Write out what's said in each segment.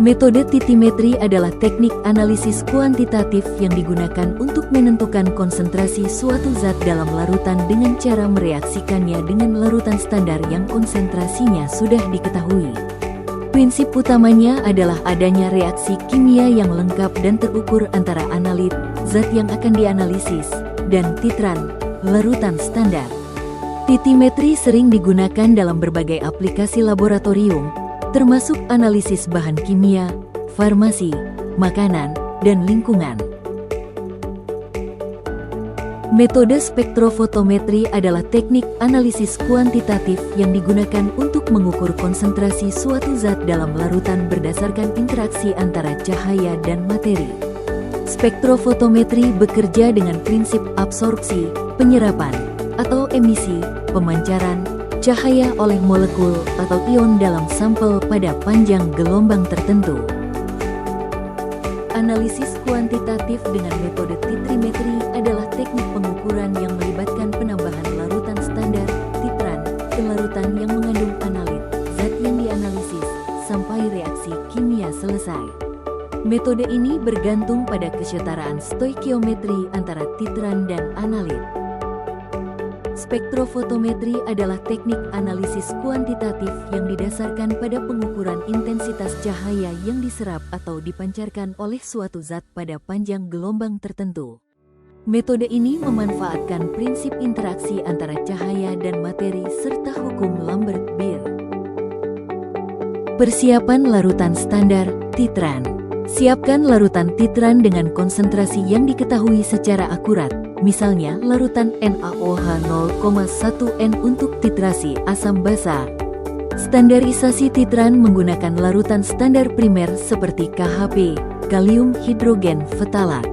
Metode titimetri adalah teknik analisis kuantitatif yang digunakan untuk menentukan konsentrasi suatu zat dalam larutan dengan cara mereaksikannya dengan larutan standar yang konsentrasinya sudah diketahui. Prinsip utamanya adalah adanya reaksi kimia yang lengkap dan terukur antara analit, zat yang akan dianalisis, dan titran, larutan standar. Titimetri sering digunakan dalam berbagai aplikasi laboratorium, termasuk analisis bahan kimia, farmasi, makanan, dan lingkungan. Metode spektrofotometri adalah teknik analisis kuantitatif yang digunakan untuk mengukur konsentrasi suatu zat dalam larutan berdasarkan interaksi antara cahaya dan materi. Spektrofotometri bekerja dengan prinsip absorpsi, penyerapan, atau emisi, pemancaran, cahaya oleh molekul atau ion dalam sampel pada panjang gelombang tertentu. Analisis kuantitatif dengan metode titrimetri adalah teknik pengukuran yang melibatkan penambahan larutan standar, titran, ke larutan yang mengandung analit, zat yang dianalisis, sampai reaksi kimia selesai. Metode ini bergantung pada kesetaraan stoikiometri antara titran dan analit. Spektrofotometri adalah teknik analisis kuantitatif yang didasarkan pada pengukuran intensitas cahaya yang diserap atau dipancarkan oleh suatu zat pada panjang gelombang tertentu. Metode ini memanfaatkan prinsip interaksi antara cahaya dan materi serta hukum Lambert-Beer. Persiapan larutan standar, titran. Siapkan larutan titran dengan konsentrasi yang diketahui secara akurat. Misalnya, larutan NaOH 0,1 N untuk titrasi asam basa. Standarisasi titran menggunakan larutan standar primer seperti KHP, kalium hidrogen fetalat.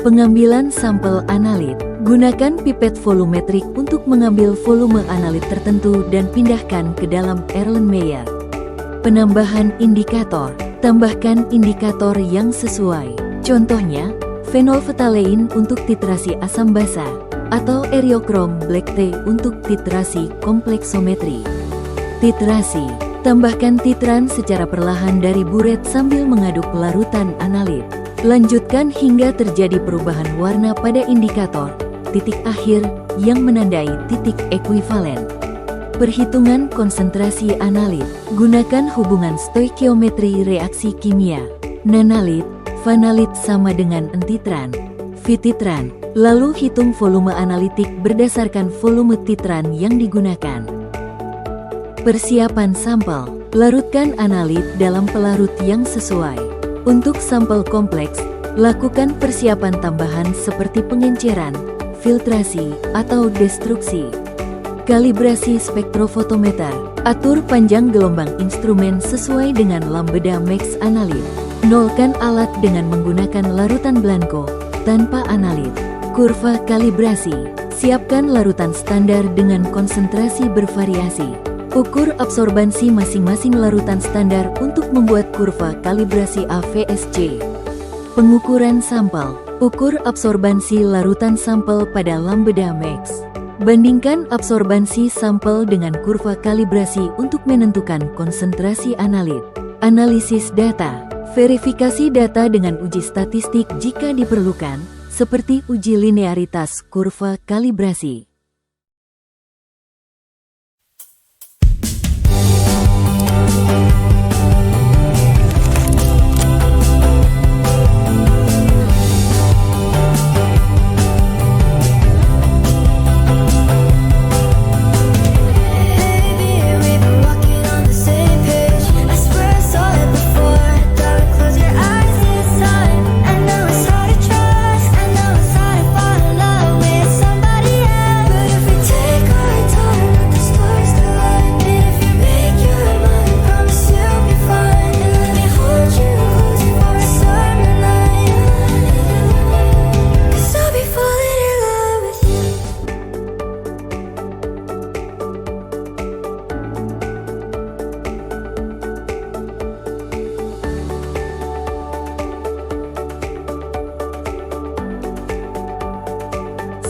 Pengambilan sampel analit. Gunakan pipet volumetrik untuk mengambil volume analit tertentu dan pindahkan ke dalam Erlenmeyer. Penambahan indikator. Tambahkan indikator yang sesuai. Contohnya, fenolftalein untuk titrasi asam basa, atau eriokrom black tea untuk titrasi kompleksometri. Titrasi. Tambahkan titran secara perlahan dari buret sambil mengaduk larutan analit. Lanjutkan hingga terjadi perubahan warna pada indikator, titik akhir, yang menandai titik ekuivalen. Perhitungan konsentrasi analit. Gunakan hubungan stoikiometri reaksi kimia. Nanalit, vanalit sama dengan entitran, vititran. Lalu hitung volume analitik berdasarkan volume titran yang digunakan. Persiapan sampel. Larutkan analit dalam pelarut yang sesuai. Untuk sampel kompleks, lakukan persiapan tambahan seperti pengenceran, filtrasi, atau destruksi. Kalibrasi spektrofotometer. Atur panjang gelombang instrumen sesuai dengan lambda max analit. Nolkan alat dengan menggunakan larutan blanko, tanpa analit. Kurva kalibrasi. Siapkan larutan standar dengan konsentrasi bervariasi. Ukur absorbansi masing-masing larutan standar untuk membuat kurva kalibrasi AVSC. Pengukuran sampel. Ukur absorbansi larutan sampel pada lambda max. Bandingkan absorbansi sampel dengan kurva kalibrasi untuk menentukan konsentrasi analit. Analisis data. Verifikasi data dengan uji statistik jika diperlukan, seperti uji linearitas kurva kalibrasi.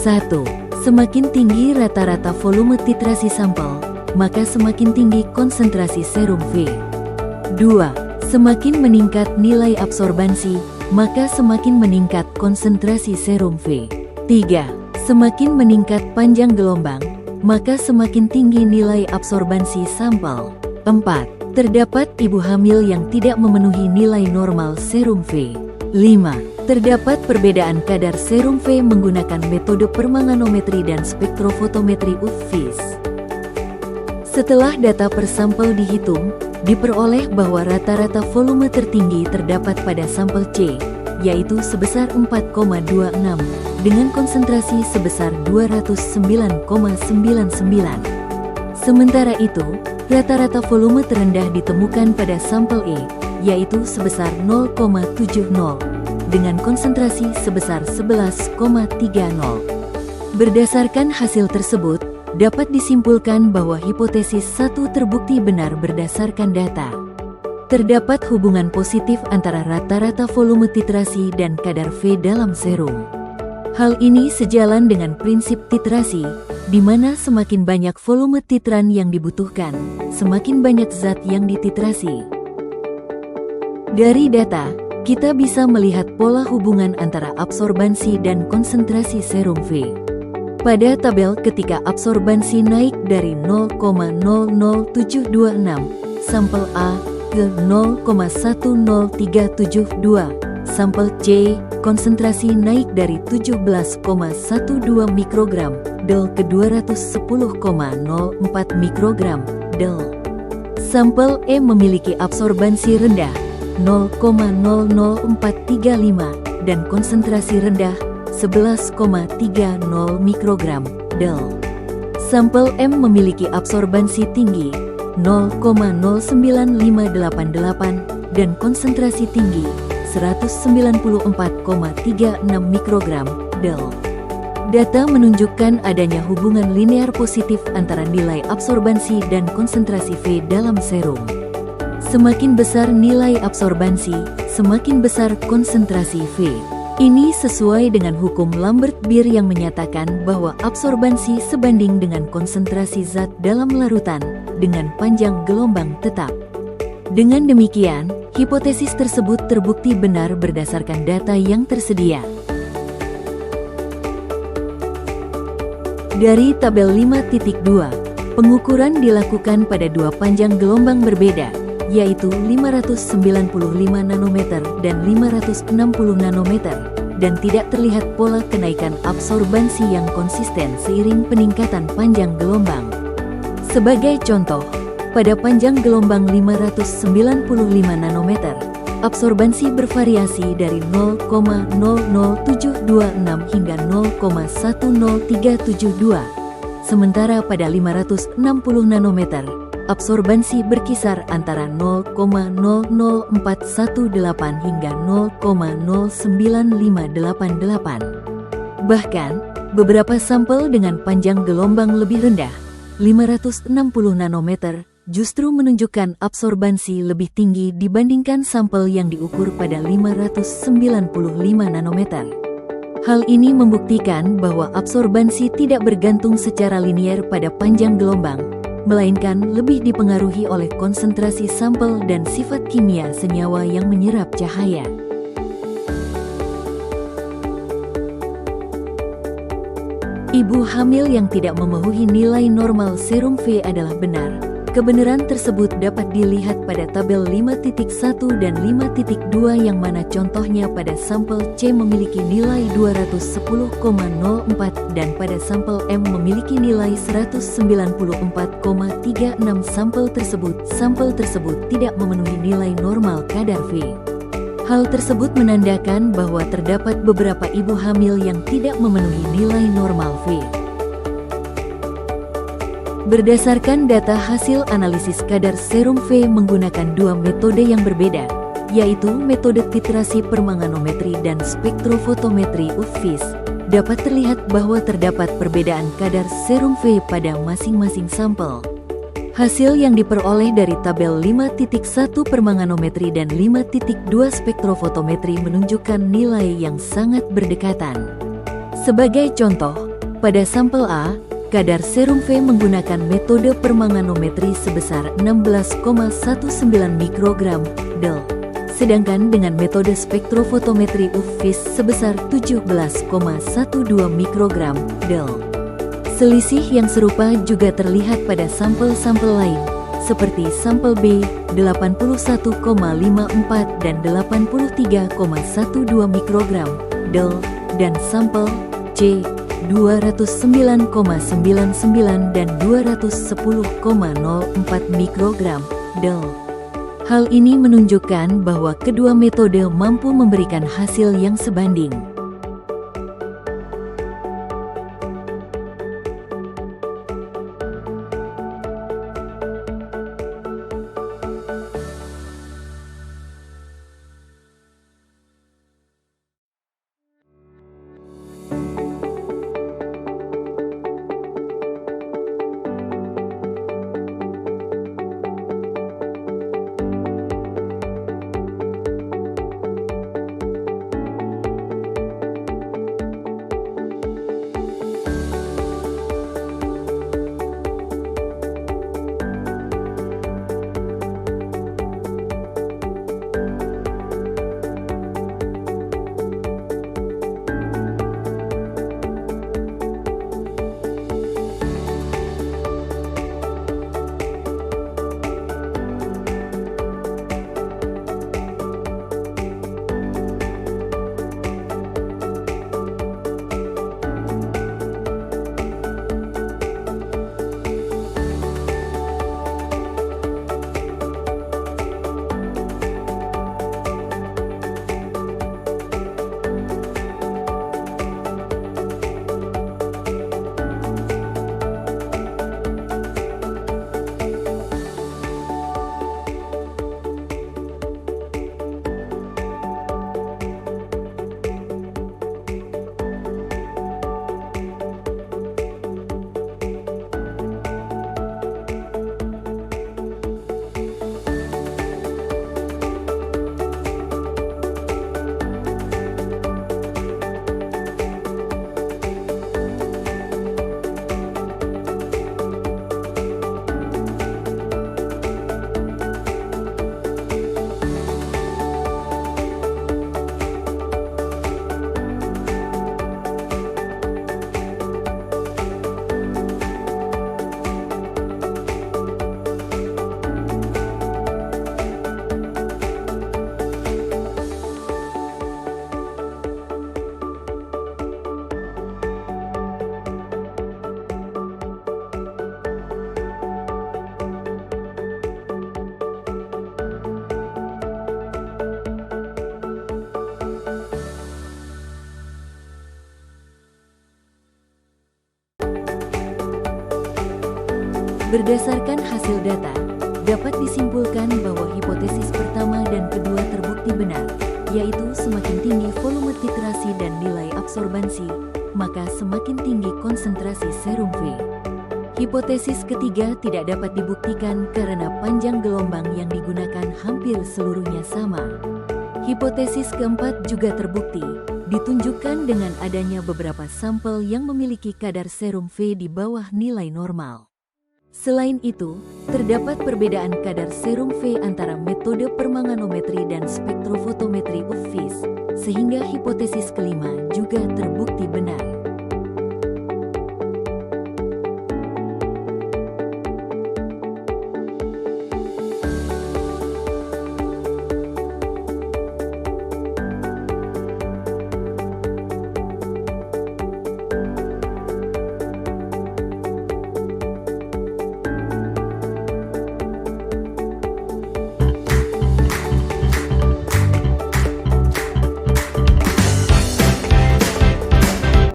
Satu, semakin tinggi rata-rata volume titrasi sampel, maka semakin tinggi konsentrasi serum V. 2. Semakin meningkat nilai absorbansi, maka semakin meningkat konsentrasi serum V. 3. Semakin meningkat panjang gelombang, maka semakin tinggi nilai absorbansi sampel. 4. Terdapat ibu hamil yang tidak memenuhi nilai normal serum V. 5. Terdapat perbedaan kadar serum V menggunakan metode permanganometri dan spektrofotometri UV-Vis. Setelah data per sampel dihitung, diperoleh bahwa rata-rata volume tertinggi terdapat pada sampel C, yaitu sebesar 4,26, dengan konsentrasi sebesar 209,99. Sementara itu, rata-rata volume terendah ditemukan pada sampel E, yaitu sebesar 0,70, dengan konsentrasi sebesar 11,30. Berdasarkan hasil tersebut, dapat disimpulkan bahwa hipotesis 1 terbukti benar berdasarkan data. Terdapat hubungan positif antara rata-rata volume titrasi dan kadar V dalam serum. Hal ini sejalan dengan prinsip titrasi, di mana semakin banyak volume titran yang dibutuhkan, semakin banyak zat yang dititrasi. Dari data, kita bisa melihat pola hubungan antara absorbansi dan konsentrasi serum V. Pada tabel ketika absorbansi naik dari 0,00726 sampel A ke 0,10372 sampel C, konsentrasi naik dari 17,12 mikrogram del ke 210,04 mikrogram del. Sampel E memiliki absorbansi rendah 0,00435 dan konsentrasi rendah 11,30 mikrogram del. Sampel M memiliki absorbansi tinggi 0,09588 dan konsentrasi tinggi 194,36 mikrogram del. Data menunjukkan adanya hubungan linear positif antara nilai absorbansi dan konsentrasi V dalam serum. Semakin besar nilai absorbansi, semakin besar konsentrasi V. Ini sesuai dengan hukum Lambert-Beer yang menyatakan bahwa absorbansi sebanding dengan konsentrasi zat dalam larutan dengan panjang gelombang tetap. Dengan demikian, hipotesis tersebut terbukti benar berdasarkan data yang tersedia. Dari tabel 5.2, pengukuran dilakukan pada dua panjang gelombang berbeda, yaitu 595 nanometer dan 560 nanometer, dan tidak terlihat pola kenaikan absorbansi yang konsisten seiring peningkatan panjang gelombang. Sebagai contoh, pada panjang gelombang 595 nanometer, absorbansi bervariasi dari 0,00726 hingga 0,10372, sementara pada 560 nanometer, absorbansi berkisar antara 0,00418 hingga 0,09588. Bahkan, beberapa sampel dengan panjang gelombang lebih rendah, 560 nanometer, justru menunjukkan absorbansi lebih tinggi dibandingkan sampel yang diukur pada 595 nanometer. Hal ini membuktikan bahwa absorbansi tidak bergantung secara linier pada panjang gelombang, melainkan lebih dipengaruhi oleh konsentrasi sampel dan sifat kimia senyawa yang menyerap cahaya. Ibu hamil yang tidak memenuhi nilai normal serum V adalah benar. Kebenaran tersebut dapat dilihat pada tabel 5.1 dan 5.2 yang mana contohnya pada sampel C memiliki nilai 210,04 dan pada sampel M memiliki nilai 194,36. Sampel tersebut tidak memenuhi nilai normal kadar V. Hal tersebut menandakan bahwa terdapat beberapa ibu hamil yang tidak memenuhi nilai normal V. Berdasarkan data hasil analisis kadar serum V menggunakan dua metode yang berbeda, yaitu metode titrasi permanganometri dan spektrofotometri UV-Vis, dapat terlihat bahwa terdapat perbedaan kadar serum V pada masing-masing sampel. Hasil yang diperoleh dari tabel 5.1 permanganometri dan 5.2 spektrofotometri menunjukkan nilai yang sangat berdekatan. Sebagai contoh, pada sampel A, kadar serum V menggunakan metode permanganometri sebesar 16,19 mikrogram del. Sedangkan dengan metode spektrofotometri UV sebesar 17,12 mikrogram del. Selisih yang serupa juga terlihat pada sampel-sampel lain, seperti sampel B 81,54 dan 83,12 mikrogram del, dan sampel C 209,99 dan 210,04 mikrogram del. Hal ini menunjukkan bahwa kedua metode mampu memberikan hasil yang sebanding. Berdasarkan hasil data, dapat disimpulkan bahwa hipotesis pertama dan kedua terbukti benar, yaitu semakin tinggi volume titrasi dan nilai absorbansi, maka semakin tinggi konsentrasi serum V. Hipotesis ketiga tidak dapat dibuktikan karena panjang gelombang yang digunakan hampir seluruhnya sama. Hipotesis keempat juga terbukti, ditunjukkan dengan adanya beberapa sampel yang memiliki kadar serum V di bawah nilai normal. Selain itu, terdapat perbedaan kadar serum V antara metode permanganometri dan spektrofotometri UV, sehingga hipotesis kelima juga terbukti benar.